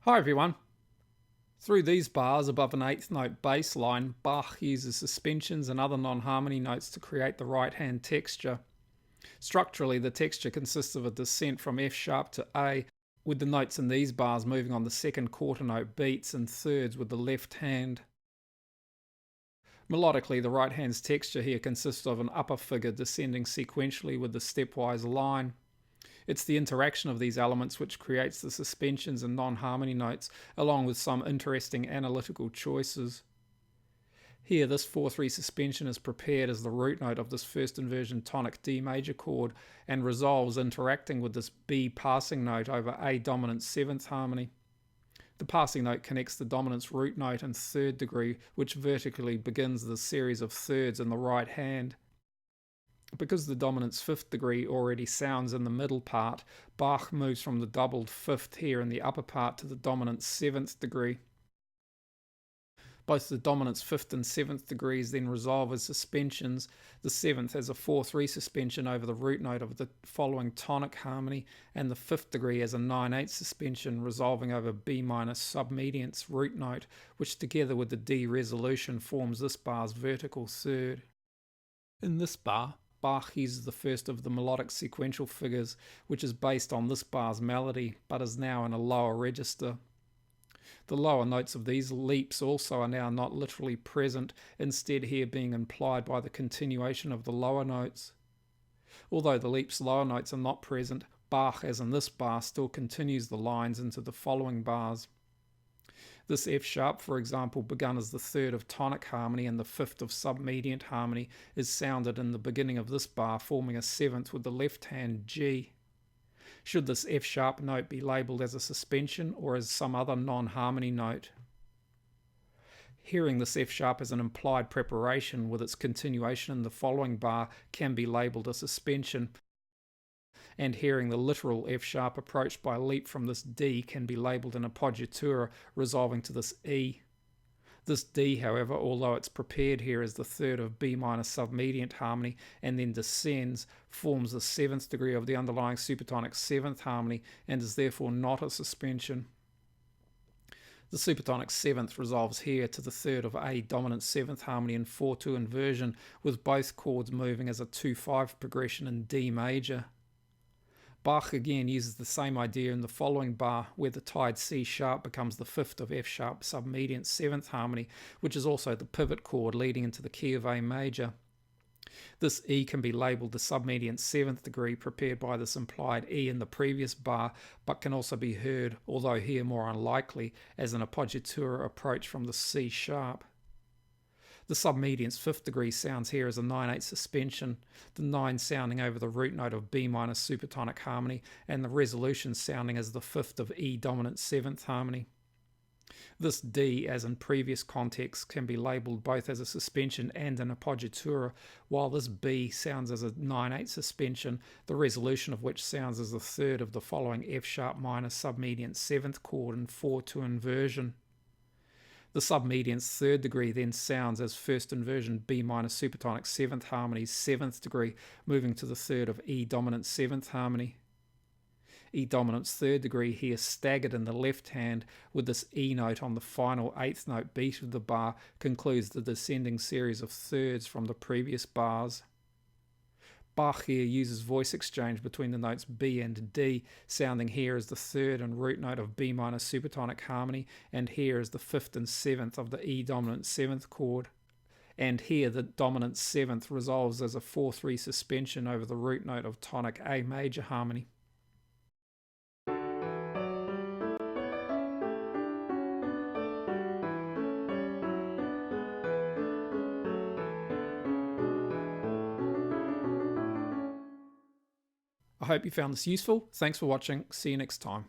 Hi everyone. Through these bars above an eighth note bass line, Bach uses suspensions and other non-harmony notes to create the right hand texture. Structurally, the texture consists of a descent from F sharp to A, with the notes in these bars moving on the second quarter note beats in thirds with the left hand. Melodically, the right hand's texture here consists of an upper figure descending sequentially with the stepwise line. It's the interaction of these elements which creates the suspensions and non-harmony notes, along with some interesting analytical choices. Here, this 4-3 suspension is prepared as the root note of this first inversion tonic D major chord and resolves interacting with this B passing note over A dominant 7th harmony. The passing note connects the dominant's root note in third degree, which vertically begins the series of thirds in the right hand. Because the dominant's 5th degree already sounds in the middle part, Bach moves from the doubled 5th here in the upper part to the dominant's 7th degree. Both the dominant's 5th and 7th degrees then resolve as suspensions, the 7th as a 4-3 suspension over the root note of the following tonic harmony, and the 5th degree as a 9-8 suspension resolving over B minor submediant's root note, which together with the D resolution forms this bar's vertical third. In this bar, Bach uses the first of the melodic sequential figures, which is based on this bar's melody, but is now in a lower register. The lower notes of these leaps also are now not literally present, instead here being implied by the continuation of the lower notes. Although the leap's lower notes are not present, Bach, as in this bar, still continues the lines into the following bars. This F sharp, for example, begun as the 3rd of tonic harmony and the 5th of submediant harmony, is sounded in the beginning of this bar, forming a 7th with the left hand G. Should this F sharp note be labelled as a suspension or as some other non-harmony note? Hearing this F sharp as an implied preparation with its continuation in the following bar can be labelled a suspension, and hearing the literal F sharp approached by a leap from this D can be labelled an appoggiatura resolving to this E. This D, however, although it's prepared here as the 3rd of B minor submediant harmony and then descends, forms the 7th degree of the underlying supertonic 7th harmony and is therefore not a suspension. The supertonic 7th resolves here to the 3rd of A dominant 7th harmony in 4-2 inversion, with both chords moving as a 2-5 progression in D major. Bach again uses the same idea in the following bar, where the tied C sharp becomes the 5th of F sharp submediant 7th harmony, which is also the pivot chord leading into the key of A major. This E can be labelled the submediant 7th degree prepared by this implied E in the previous bar, but can also be heard, although here more unlikely, as an appoggiatura approach from the C sharp. The submediant's 5th degree sounds here as a 9-8 suspension, the 9 sounding over the root note of B minor supertonic harmony, and the resolution sounding as the 5th of E dominant 7th harmony. This D, as in previous contexts, can be labelled both as a suspension and an appoggiatura, while this B sounds as a 9-8 suspension, the resolution of which sounds as the 3rd of the following F sharp minor submediant 7th chord in 4-2 inversion. The submediant's 3rd degree then sounds as first inversion B minor supertonic 7th harmony's 7th degree, moving to the 3rd of E dominant 7th harmony. E dominant's 3rd degree here staggered in the left hand, with this E note on the final 8th note beat of the bar concludes the descending series of thirds from the previous bars. Bach here uses voice exchange between the notes B and D, sounding here as the 3rd and root note of B minor supertonic harmony, and here as the 5th and 7th of the E dominant 7th chord. And here the dominant 7th resolves as a 4-3 suspension over the root note of tonic A major harmony. I hope you found this useful. Thanks for watching. See you next time.